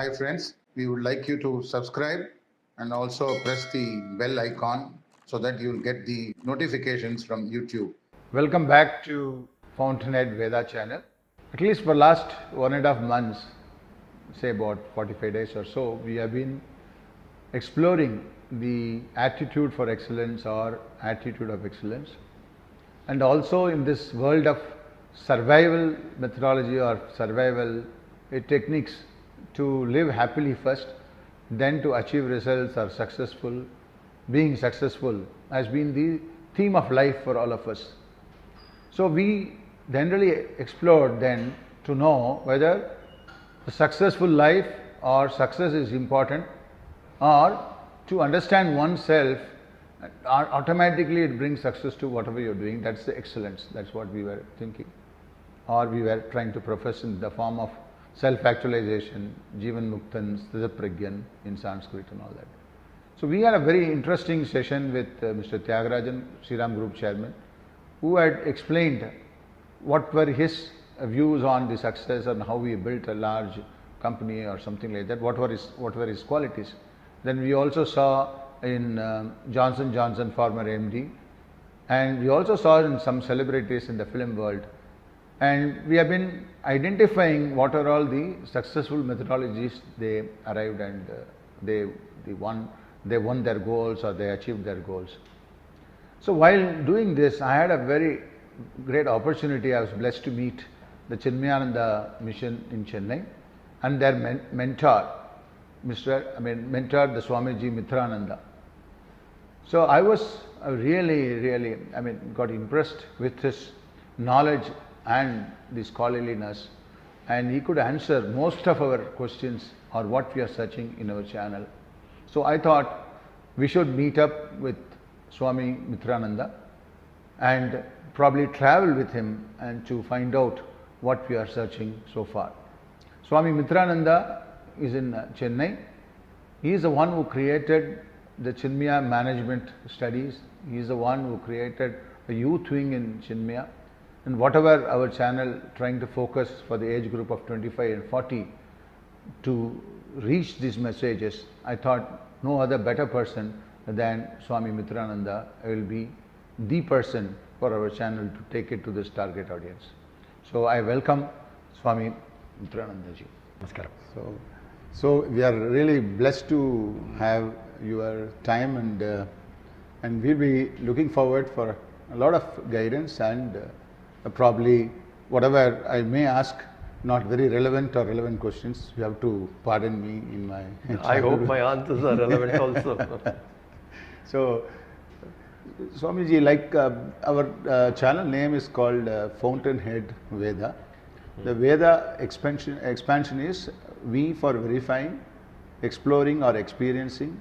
Hi friends, we would like you to subscribe and also press the bell icon so that you'll get the notifications from YouTube. Welcome back to Fountainhead Veda channel. At least for last 1.5 months, say about 45 days or so, we have been exploring the attitude for excellence or attitude of excellence. And also in this world of survival methodology or survival techniques to live happily first, then to achieve results or being successful has been the theme of life for all of us. So we generally explored then to know whether a successful life or success is important, or to understand oneself automatically it brings success to whatever you're doing. That's the excellence. That's what we were thinking, or we were trying to profess in the form of self-actualization, Jivan Muktan, Sthitapragyan in Sanskrit and all that. So we had a very interesting session with Mr. Tyagarajan, Shriram Group Chairman, who had explained what were his views on the success and how he built a large company or something like that, what were his qualities. Then we also saw in Johnson Johnson, former MD, and we also saw in some celebrities in the film world. And we have been identifying what are all the successful methodologies they arrived and they won their goals or they achieved their goals. So while doing this, I had a very great opportunity. I was blessed to meet the Chinmayananda mission in Chennai and their mentor, the Swamiji Mitrananda. So I was really, got impressed with his knowledge and the scholarliness, and he could answer most of our questions or what we are searching in our channel. So I thought we should meet up with Swami Mitrananda and probably travel with him and to find out what we are searching so far. Swami Mitrananda is in Chennai. He is the one who created the Chinmaya Management Studies. He is the one who created a youth wing in Chinmaya. And whatever our channel trying to focus for the age group of 25 and 40 to reach these messages, I thought no other better person than Swami Mitrananda will be the person for our channel to take it to this target audience. So I welcome Swami Mitrananda ji. Namaskaram. So we are really blessed to have your time, and we'll be looking forward for a lot of guidance and probably whatever I may ask, not very relevant or relevant questions. You have to pardon me in my. I hope my answers are relevant also. So, Swamiji, like our channel name is called Fountainhead Veda. The Veda expansion is V for verifying, exploring or experiencing,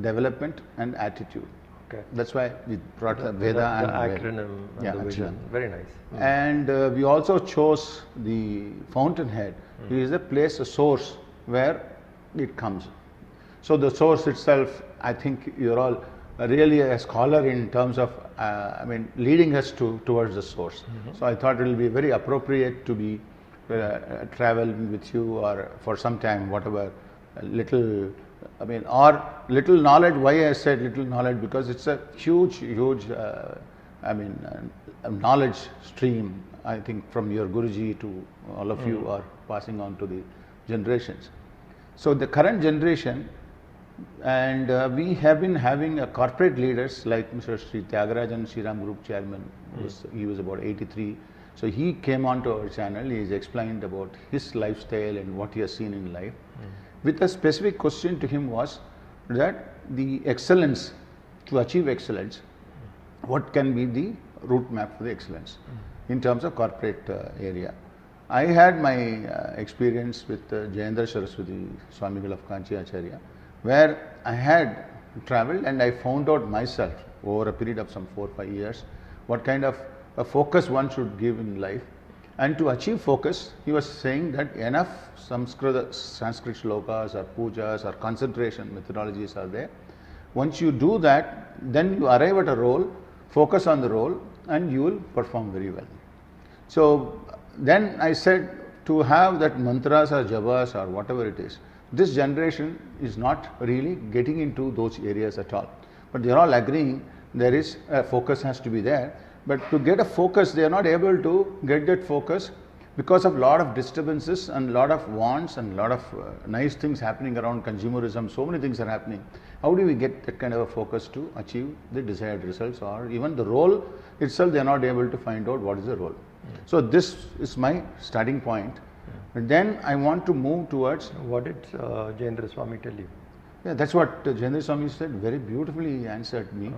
development and attitude. Okay. That's why we brought the Veda the and acronym and the vision. Very nice. And we also chose the Fountainhead. It is a place, a source where it comes. So the source itself, I think you're all really a scholar in terms of, leading us towards the source. So I thought it will be very appropriate to be traveling with you or for some time, whatever, little knowledge. Why I said little knowledge? Because it's a huge knowledge stream, I think, from your Guruji to all of you are passing on to the generations. So the current generation, and we have been having corporate leaders like Mr. Sri Tyagarajan, Shriram Group Chairman. He was about 83. So he came onto our channel. He has explained about his lifestyle and what he has seen in life. With a specific question to him was that the excellence, to achieve excellence, what can be the route map for the excellence in terms of corporate area. I had my experience with Jayendra Saraswati Swamigal of Kanchi Acharya, where I had traveled and I found out myself over a period of some 4 or 5 years what kind of a focus one should give in life. And to achieve focus, he was saying that enough Sanskrit shlokas or pujas or concentration methodologies are there. Once you do that, then you arrive at a role, focus on the role, and you will perform very well. So then I said, to have that mantras or japas or whatever it is, this generation is not really getting into those areas at all. But they are all agreeing there is a focus has to be there. But to get a focus, they are not able to get that focus because of lot of disturbances and lot of wants and lot of nice things happening around consumerism. So many things are happening. How do we get that kind of a focus to achieve the desired results, or even the role itself? They are not able to find out what is the role. So this is my starting point. And then I want to move towards. What did Jayendra Swami tell you? Yeah, that's what Jayendra Swami said. Very beautifully he answered me.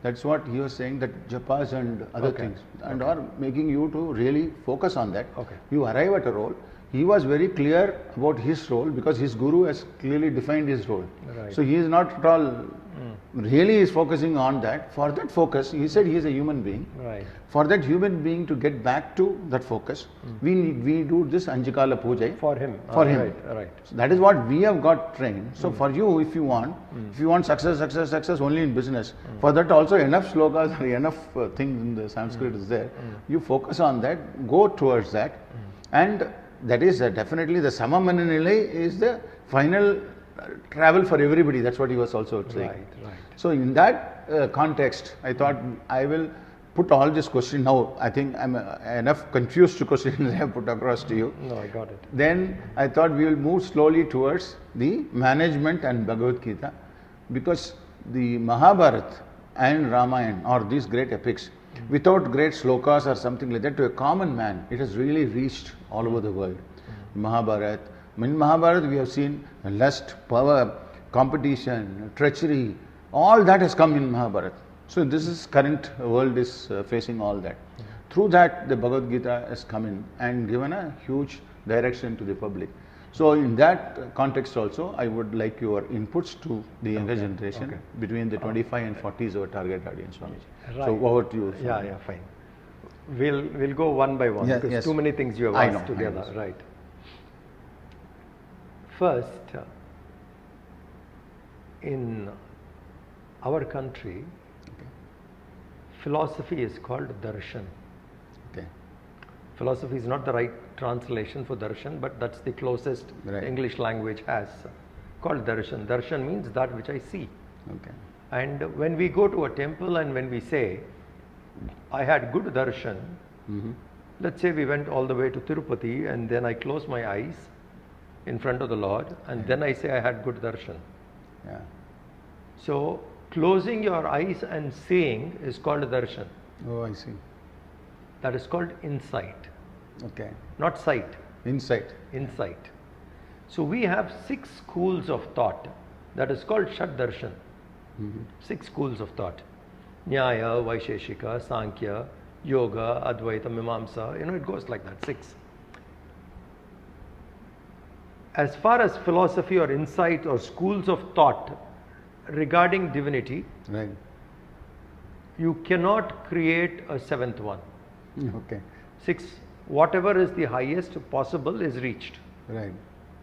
That's what he was saying, that japas and other things and are making you to really focus on that. Okay. You arrive at a role. He was very clear about his role because his guru has clearly defined his role. Right. So he is not at all really is focusing on that. For that focus, he said he is a human being. Right. For that human being to get back to that focus, we do this Anjikala Puja. For him. For him. Right. So that is what we have got trained. So for you, if you want success only in business, for that also enough slokas or enough things in the Sanskrit is there. You focus on that, go towards that, and that is definitely the Samamananilai is the final travel for everybody. That's what he was also saying. Right. So in that context, I thought I will put all this question now. I think I'm enough confused questions I have put across to you. No, I got it. Then I thought we will move slowly towards the management and Bhagavad Gita, because the Mahabharata and Ramayana or these great epics, without great slokas or something like that, to a common man, it has really reached all over the world. Mahabharata. In Mahabharata, we have seen lust, power, competition, treachery, all that has come in Mahabharata. So this is current world is facing all that. Through that, the Bhagavad Gita has come in and given a huge direction to the public. So in that context also, I would like your inputs to the younger generation between the 25 and 40 is our target audience, Swamiji. Right. So over to you. Yeah, fine. We'll go one by one because too many things you have asked together. Right. First, in our country, philosophy is called darshan. Okay. Philosophy is not the right translation for darshan, but that's the closest English language has. Called darshan. Darshan means that which I see. Okay. And when we go to a temple and when we say, I had good darshan, let's say we went all the way to Tirupati and then I close my eyes in front of the Lord and then I say I had good darshan. Yeah. So closing your eyes and seeing is called darshan. Oh, I see. That is called insight. Okay. Not sight. Insight. Insight. So we have 6 schools of thought. That is called Shad Darshan. 6 schools of thought. Nyaya, Vaisheshika, Sankhya, Yoga, Advaita, Mimamsa. It goes like that. 6. As far as philosophy or insight or schools of thought regarding divinity, Right. you cannot create a 7th one. Okay. 6, whatever is the highest possible is reached. Right.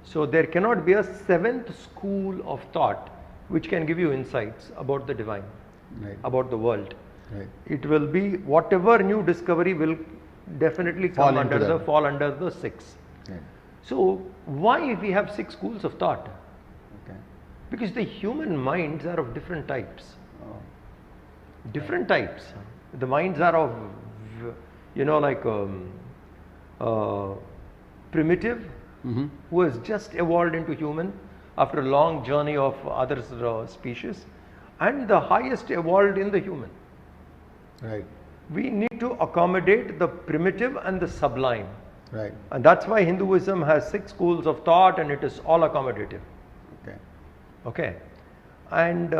So there cannot be a 7th school of thought which can give you insights about the divine, Right. about the world. Right. It will be whatever new discovery will definitely Fall come into under that. fall under the 6. Right. So why we have 6 schools of thought? Okay. Because the human minds are of different types. Oh. Different types. The minds are of, primitive, who has just evolved into human after a long journey of other species, and the highest evolved in the human. Right. We need to accommodate the primitive and the sublime. Right. And that's why Hinduism has 6 schools of thought and it is all accommodative. Okay. Okay. And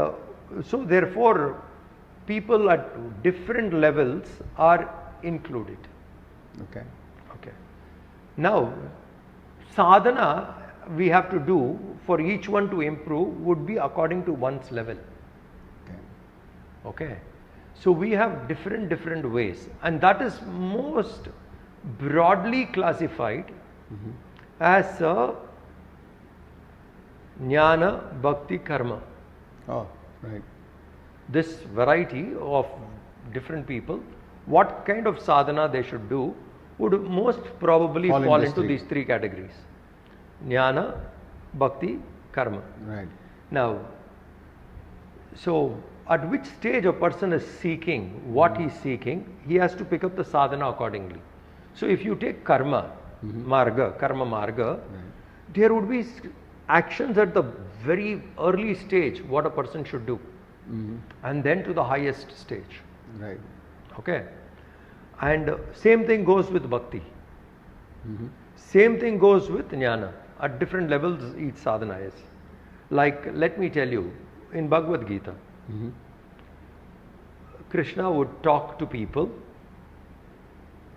so therefore, people at different levels are included. Okay. Okay. Now, sadhana we have to do for each one to improve would be according to one's level. Okay. Okay. So we have different ways, and that is most broadly classified as a jnana, bhakti, karma. Oh, right. This variety of different people, what kind of sadhana they should do would most probably fall into these 3 categories: jnana, bhakti, karma. Right. Now, so at which stage a person is seeking what he's seeking, he has to pick up the sadhana accordingly. So if you take karma, marga, karma marga, there would be actions at the very early stage what a person should do, and then to the highest stage. Right. Okay, and same thing goes with bhakti. Same thing goes with jnana. At different levels each sadhana is. Like, let me tell you, in Bhagavad Gita, Krishna would talk to people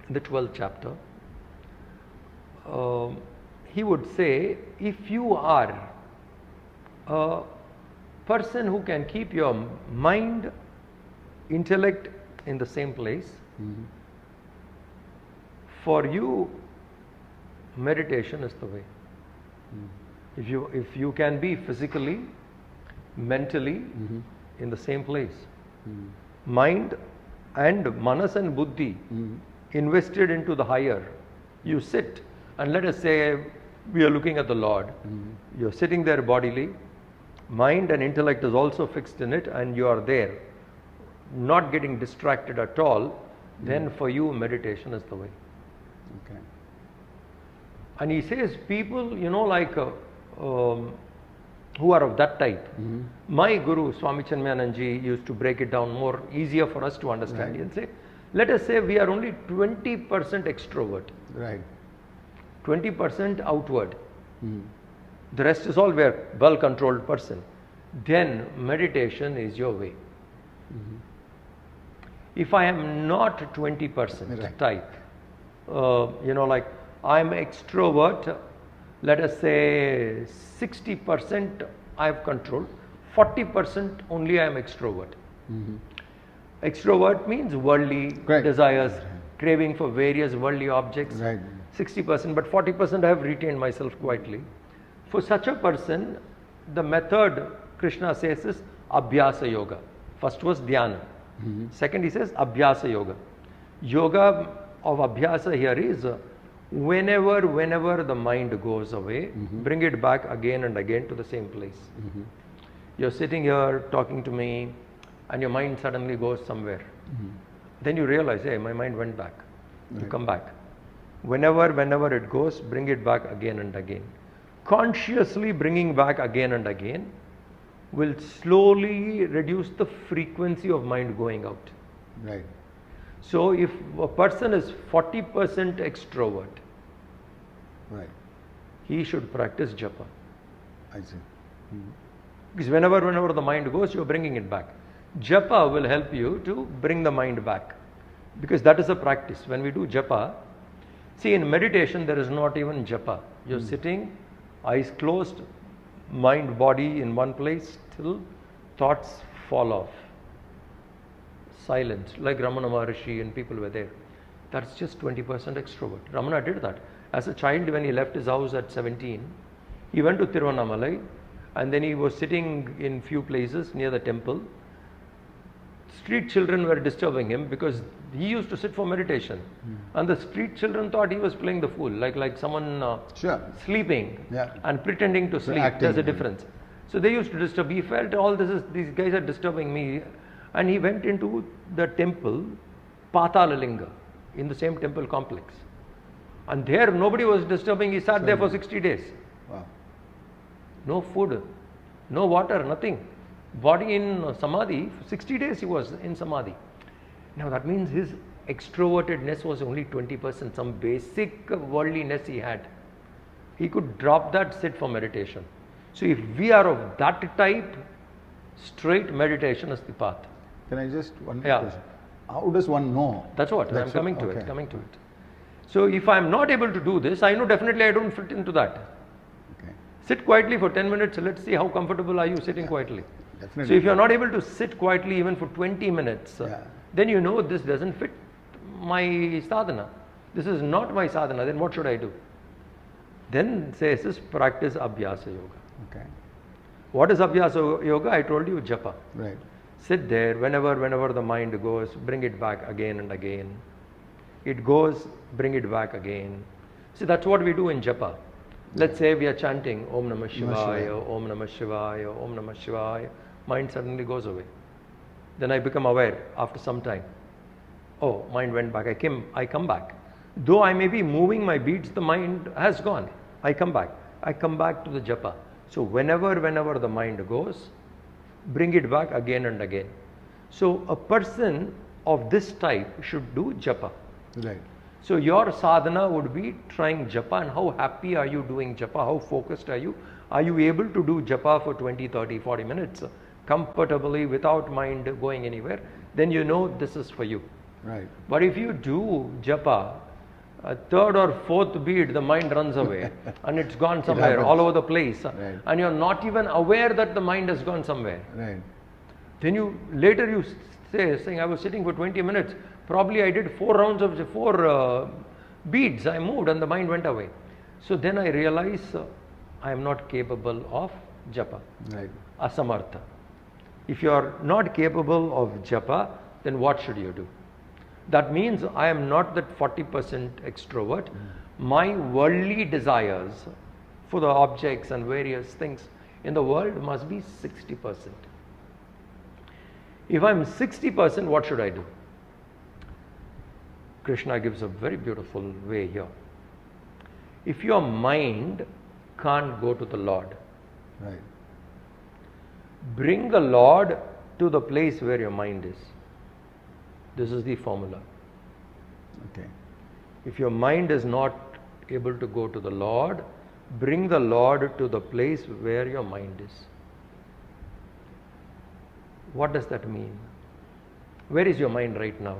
in the 12th chapter. He would say, if you are a person who can keep your mind, intellect in the same place, for you, meditation is the way. If you can be physically, mentally in the same place, mind and manas and buddhi invested into the higher, you sit, and let us say we are looking at the Lord, you're sitting there bodily, mind and intellect is also fixed in it, and you are there, not getting distracted at all, then for you meditation is the way. Okay. And he says people, like who are of that type. My Guru Swami Chinmayananji used to break it down more easier for us to understand. Right. And say, let us say we are only 20% extrovert, Right. 20% outward. The rest is all we are well controlled person. Then meditation is your way. If I am not 20% Right. type, like I'm extrovert, let us say 60% I have control, 40% only I am extrovert. Extrovert means worldly Right. desires, craving for various worldly objects. Right. 60%, but 40% I have retained myself quietly. For such a person, the method Krishna says is Abhyasa Yoga. First was Dhyana. Second he says Abhyasa Yoga. Yoga of Abhyasa here is whenever the mind goes away, bring it back again and again to the same place. You're sitting here talking to me and your mind suddenly goes somewhere. Then you realize, hey, my mind went back. You come back. Whenever it goes, bring it back again and again. Consciously bringing back again and again will slowly reduce the frequency of mind going out. Right. So if a person is 40% extrovert, Right. he should practice japa. I see. Because whenever the mind goes, you are bringing it back. Japa will help you to bring the mind back. Because that is a practice. When we do japa, see, in meditation there is not even japa. You're sitting, eyes closed, mind, body in one place till thoughts fall off. Silence, like Ramana Maharishi and people were there. That's just 20% extrovert. Ramana did that. As a child, when he left his house at 17, he went to Tiruvannamalai, and then he was sitting in few places near the temple. Street children were disturbing him because he used to sit for meditation. And the street children thought he was playing the fool, like someone Sure. sleeping Yeah. and pretending to sleep. acting, There's a yeah. difference. So they used to disturb. He felt these guys are disturbing me. And he went into the temple, Patala Linga, in the same temple complex. And there nobody was disturbing. He sat there for 60 days. Wow. No food, no water, nothing. Body in samadhi, for 60 days he was in samadhi. Now that means his extrovertedness was only 20%, some basic worldliness he had. He could drop that, sit for meditation. So if we are of that type, straight meditation is the path. Can I just one Yeah. question? How does one know? That's what I'm That's coming to okay. it, coming to it. So if I'm not able to do this, I know definitely I don't fit into that. Okay. Sit quietly for 10 minutes, let's see how comfortable are you sitting quietly. Definitely. So if you're not able to sit quietly even for 20 minutes, Yeah. then you know this doesn't fit my sadhana. This is not my sadhana, then what should I do? Then says this, practice Abhyasa Yoga. Okay. What is Abhyasa Yoga? I told you japa. Right. Sit there, whenever the mind goes, bring it back again and again. It goes, bring it back again. See, that's what we do in japa. Let's say we are chanting Om Namah Shivaya. Shivaya, Om Namah Shivaya, Om Namah Shivaya. Mind suddenly goes away. Then I become aware after some time. Oh, mind went back. I come back. Though I may be moving my beats, the mind has gone. I come back. I come back to the japa. So whenever the mind goes, bring it back again and again. So a person of this type should do japa. Right. So your sadhana would be trying japa, and how happy are you doing japa? How focused are you? Are you able to do japa for 20, 30, 40 minutes comfortably without mind going anywhere? Then you know this is for you. Right. But if you do japa, a third or fourth beat, the mind runs away and it's gone somewhere happens. all over the place, Right. and you're not even aware that the mind has gone somewhere. Right. Then you later you saying I was sitting for 20 minutes. Probably I did 4 rounds of 4 beats. I moved and the mind went away. So then I realized I am not capable of japa. Right. Asamartha. If you are not capable of japa, then what should you do? That means I am not that 40% extrovert. My worldly desires for the objects and various things in the world must be 60%. If I am 60%, what should I do? Krishna gives a very beautiful way here. If your mind can't go to the Lord, Right. bring the Lord to the place where your mind is. This is the formula. Okay. If your mind is not able to go to the Lord, bring the Lord to the place where your mind is. What does that mean? Where is your mind right now?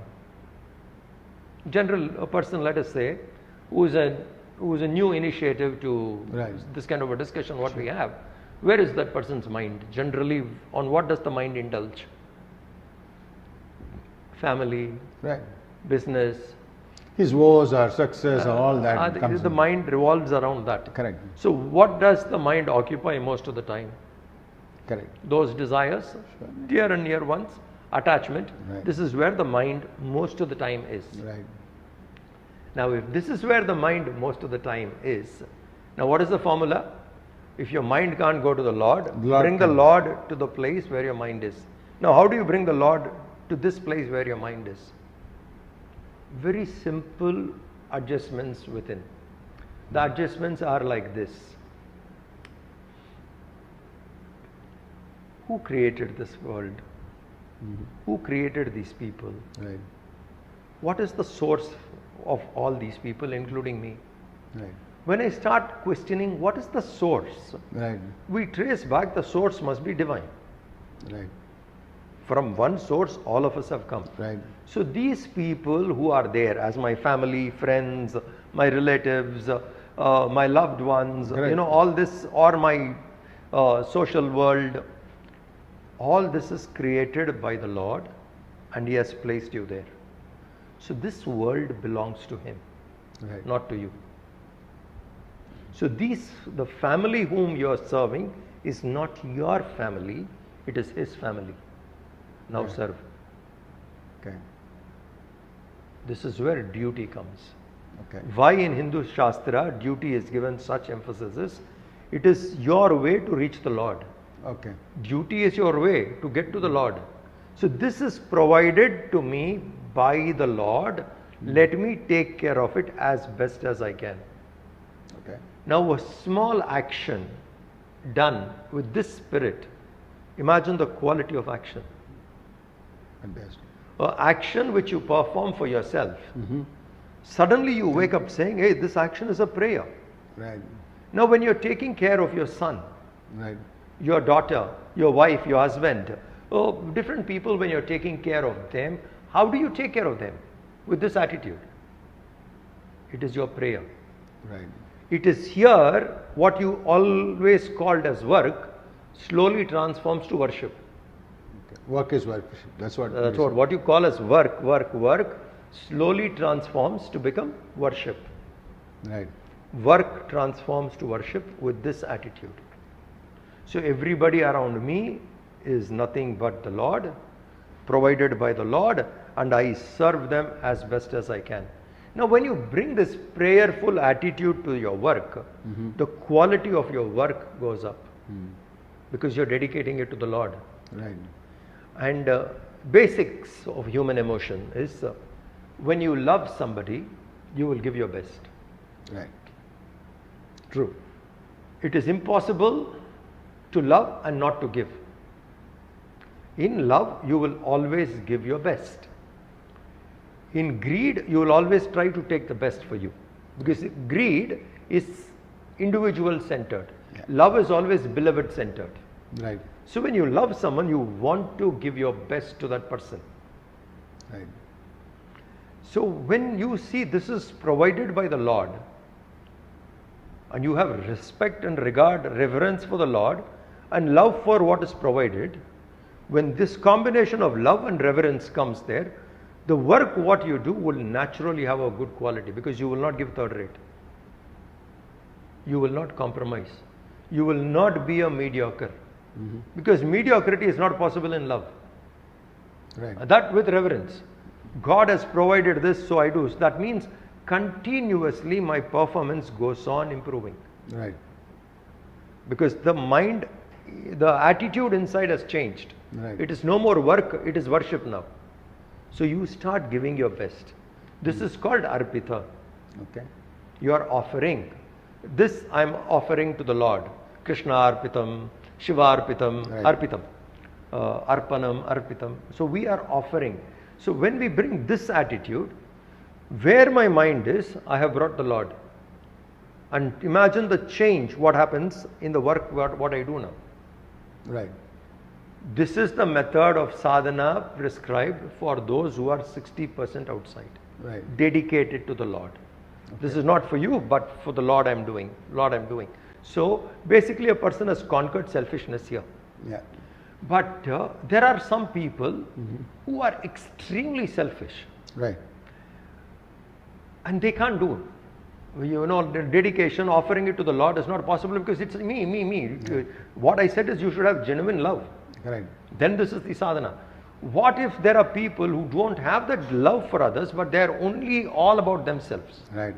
A person, let us say, who is a new initiative to Right. this kind of a discussion what we have, where is that person's mind? Generally, on what does the mind indulge? Family, Right. business. His woes or success and all that comes The in. mind revolves around that. Correct. So what does the mind occupy most of the time? Correct. Those desires, dear and near ones, attachment. Right. This is where the mind most of the time is. Right. Now if this is where the mind most of the time is, now what is the formula? If your mind can't go to the Lord, Lord bring the can. Lord to the place where your mind is. Now how do you bring the Lord to this place where your mind is? Very simple adjustments within. The adjustments are like this. Who created this world? Who created these people? Right. What is the source of all these people, including me? Right. When I start questioning what is the source, Right. we trace back the source must be divine. Right. From one source, all of us have come. Right. So these people who are there as my family, friends, my relatives, my loved ones, Correct. all this, or my social world, all this is created by the Lord and He has placed you there. So this world belongs to Him, Right. not to you. So the family whom you are serving is not your family, it is His family. Now Right. serve. Okay. This is where duty comes. Okay. Why in Hindu Shastra duty is given such emphasis is, it is your way to reach the Lord. Okay. Duty is your way to get to the Lord. So this is provided to me by the Lord. Let me take care of it as best as I can. Okay. Now a small action done with this spirit, imagine the quality of action. Fantastic. Action which you perform for yourself. Suddenly you wake up saying, hey, this action is a prayer. Right. Now when you're taking care of your son, Right. your daughter, your wife, your husband, different people, when you're taking care of them, how do you take care of them? With this attitude. It is your prayer. Right. It is here what you always called as work slowly transforms to worship. Okay. Work is work. That's what. That's we what you call as work slowly transforms to become worship. say. Right. Work transforms to worship with this attitude. So everybody around me is nothing but the Lord, provided by the Lord, and I serve them as best as I can. Now, when you bring this prayerful attitude to your work, the quality of your work goes up because you're dedicating it to the Lord. Right. And basics of human emotion is when you love somebody, you will give your best. Right. True. It is impossible to love and not to give. In love, you will always give your best. In greed, you will always try to take the best for you. Because greed is individual centered. Yeah. Love is always beloved centered. Right. So when you love someone, you want to give your best to that person. Right. So when you see this is provided by the Lord, and you have respect and regard, reverence for the Lord, and love for what is provided, when this combination of love and reverence comes there, the work what you do will naturally have a good quality because you will not give third rate. You will not compromise. You will not be a mediocre. Because mediocrity is not possible in love. Right. That with reverence. God has provided this, so I do. So that means continuously my performance goes on improving. Right. Because the mind, the attitude inside has changed. Right. It is no more work, it is worship now. So you start giving your best. This is called arpita. Okay. You are offering. This I am offering to the Lord. Krishna arpitam, Shiva arpitam, Right. arpitam, arpanam, arpitam. So we are offering. So when we bring this attitude, where my mind is, I have brought the Lord. And imagine the change, what happens in the work, what I do now. Right. This is the method of sadhana prescribed for those who are 60% outside, Right. dedicated to the Lord. This is not for you, but for the Lord I'm doing. Lord I'm doing. So basically a person has conquered selfishness here. Yeah. But there are some people who are extremely selfish Right. and they can't do it. You know, the dedication, offering it to the Lord is not possible because it's me. What I said is you should have genuine love. Right. Then this is the sadhana. What if there are people who don't have that love for others, but they are only all about themselves? Right.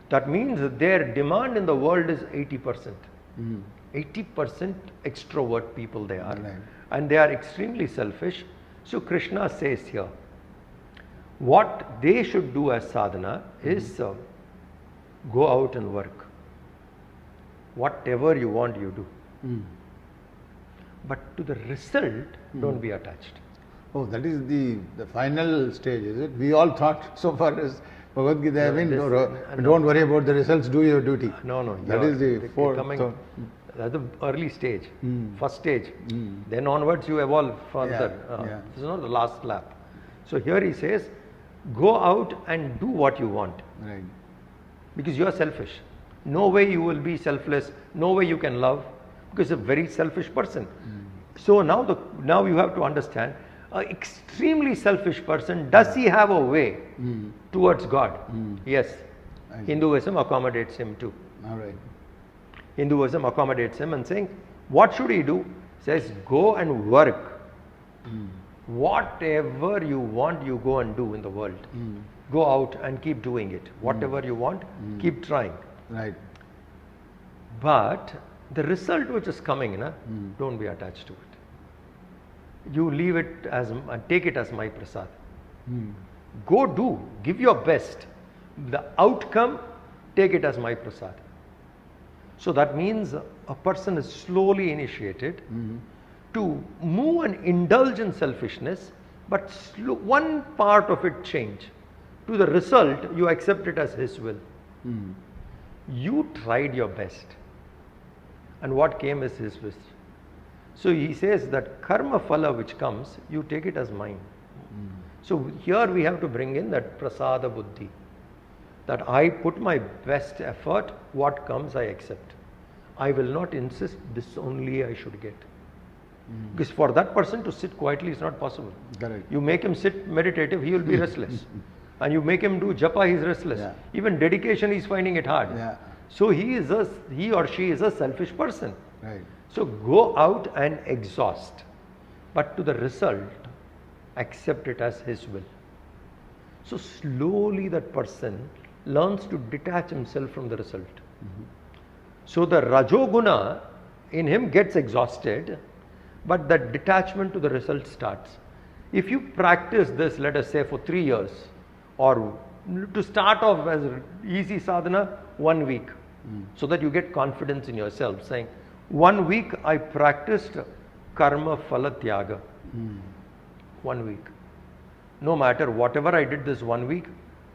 That means that their demand in the world is 80%. 80% extrovert people they are. Right. And they are extremely selfish. So Krishna says here, what they should do as sadhana is go out and work. Whatever you want, you do. But to the result, don't be attached. Oh, that is the final stage, is it? We all thought so far as Bhagavad Gita, don't worry about the results, do your duty. No. That is the fourth. That's the early stage, first stage. Then onwards you evolve further. Yeah. This is not the last lap. So here he says, go out and do what you want. Right. Because you are selfish. No way you will be selfless. No way you can love because you're a very selfish person. So now you have to understand, an extremely selfish person, does he have a way towards God? Yes. Hinduism accommodates him too. All right. Hinduism accommodates him and saying, what should he do? Says, go and work. Whatever you want, you go and do in the world. Go out and keep doing it. Whatever you want, keep trying. Right. But the result which is coming, don't be attached to it. You leave it as, take it as my prasad. Go do, give your best. The outcome, take it as my prasad. So that means a person is slowly initiated to move and indulge in selfishness, but one part of it change. To the result, you accept it as his will. You tried your best. And what came is his wish. So he says that karma phala which comes, you take it as mine. So here we have to bring in that prasada buddhi. That I put my best effort, what comes I accept. I will not insist this only I should get. Because for that person to sit quietly is not possible. Correct. You make him sit meditative, he will be restless. And you make him do japa, he is restless. Yeah. Even dedication, he is finding it hard. Yeah. So he or she is a selfish person. Right. So go out and exhaust. But to the result, accept it as his will. So slowly that person learns to detach himself from the result. So the Rajoguna in him gets exhausted, but that detachment to the result starts. If you practice this, let us say for 3 years, or to start off as easy sadhana, 1 week, so that you get confidence in yourself, saying, 1 week I practiced karma phala tyaga. 1 week. No matter whatever I did this 1 week,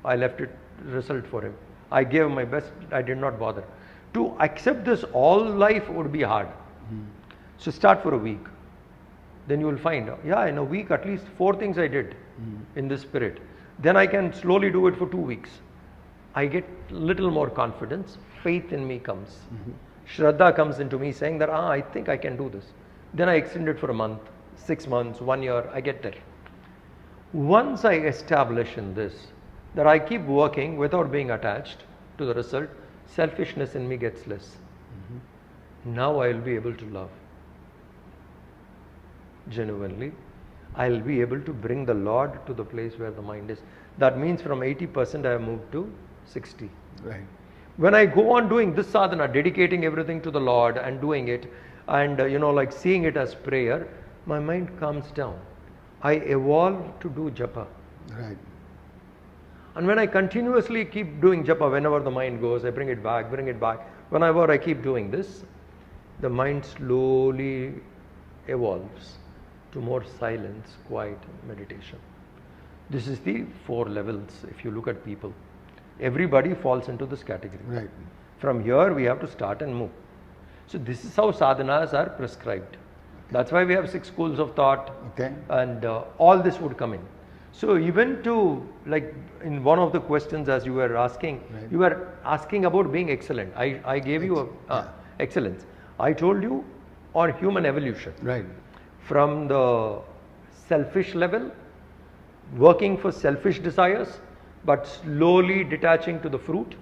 I left it result for him. I gave my best, I did not bother. To accept this all life would be hard. So start for a week. Then you will find, yeah, in a week at least 4 things I did in this spirit. Then I can slowly do it for 2 weeks. I get little more confidence, faith in me comes. Shraddha comes into me saying that, I think I can do this. Then I extend it for a month, 6 months, 1 year, I get there. Once I establish in this, that I keep working without being attached to the result, selfishness in me gets less. Now I will be able to love. Genuinely, I will be able to bring the Lord to the place where the mind is. That means from 80% I have moved to 60. Right. When I go on doing this sadhana, dedicating everything to the Lord and doing it, and like seeing it as prayer, my mind calms down. I evolve to do japa. Right. And when I continuously keep doing japa, whenever the mind goes, I bring it back. Whenever I keep doing this, the mind slowly evolves to more silence, quiet meditation. This is the 4 levels if you look at people. Everybody falls into this category. Right. From here we have to start and move. So this is how sadhanas are prescribed. That's why we have 6 schools of thought, Okay. and all this would come in. So even to, like in one of the questions as you were asking, Right. you were asking about being excellent. I gave you excellence. I told you on human evolution. Right. From the selfish level, working for selfish desires, but slowly detaching to the fruit.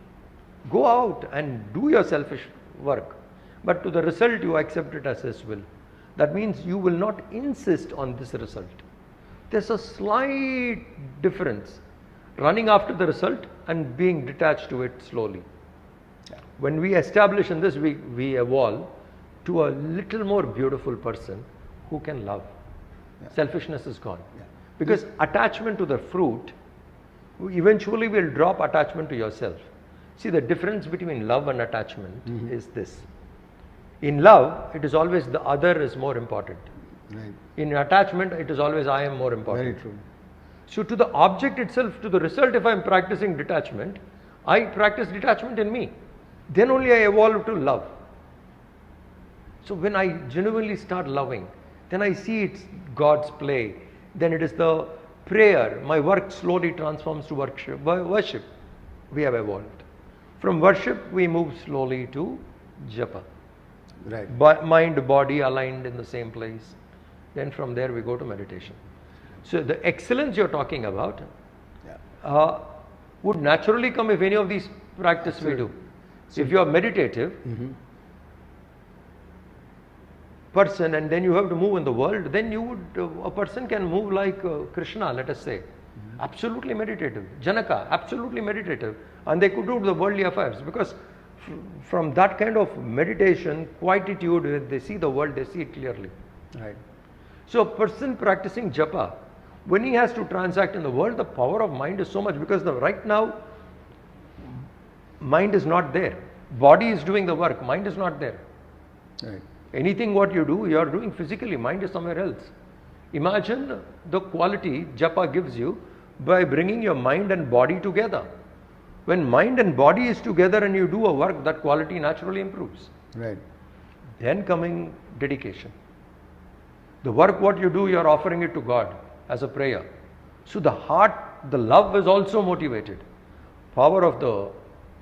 Go out and do your selfish work, but to the result you accept it as His will. That means you will not insist on this result. There's a slight difference running after the result and being detached to it slowly. When we establish in this, we evolve to a little more beautiful person who can love. Selfishness is gone. Because attachment to the fruit, eventually will drop attachment to yourself. See, the difference between love and attachment is this. In love, it is always the other is more important. Right. In attachment, it is always I am more important. Very true. So to the object itself, to the result, if I am practicing detachment, I practice detachment in me. Then only I evolve to love. So when I genuinely start loving, then I see it's God's play. Then it is the prayer. My work slowly transforms to worship. We have evolved. From worship, we move slowly to japa. Right. Mind, body aligned in the same place. Then from there we go to meditation. So the excellence you're talking about would naturally come if any of these practice we do. If you are meditative person and then you have to move in the world, then you would, a person can move like Krishna, let us say. Absolutely meditative. Janaka, absolutely meditative. And they could do the worldly affairs because from that kind of meditation, quietude, they see the world, they see it clearly. Right. So a person practicing japa, when he has to transact in the world, the power of mind is so much because right now, mind is not there. Body is doing the work, mind is not there. Right. Anything what you do, you are doing physically, mind is somewhere else. Imagine the quality japa gives you by bringing your mind and body together. When mind and body is together and you do a work, that quality naturally improves. Right. Then coming dedication. The work what you do, you are offering it to God as a prayer. So the heart, the love is also motivated. Power of the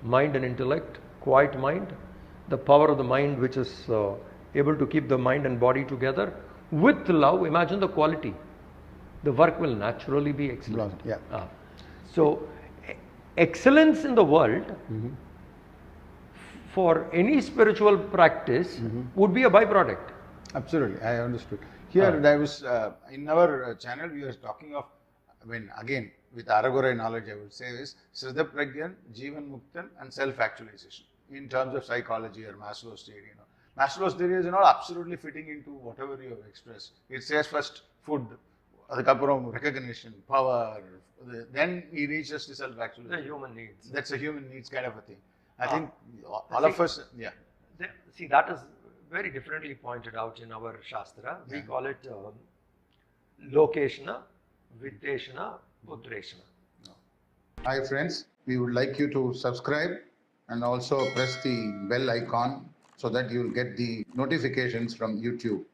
mind and intellect, quiet mind, the power of the mind which is able to keep the mind and body together with love. Imagine the quality. The work will naturally be excellent. Yeah. So excellence in the world for any spiritual practice would be a byproduct. Absolutely, I understood. Here, there was in our channel we were talking of when again with Aragora knowledge, I would say is Sridhar Pragyan, Jeevan Muktan, and self-actualization in terms of psychology or Maslow's theory. Maslow's theory is not absolutely fitting into whatever you have expressed. It says first food, adukappuram recognition, power, then he reaches the self-actualization. The human needs. That's a human needs kind of a thing. I Ah. think all of us, yeah. See, that is very differently pointed out in our Shastra. We Yeah. call it Lokeshana, Vitteshana, Putreshana. Hi friends, we would like you to subscribe and also press the bell icon so that you'll get the notifications from YouTube.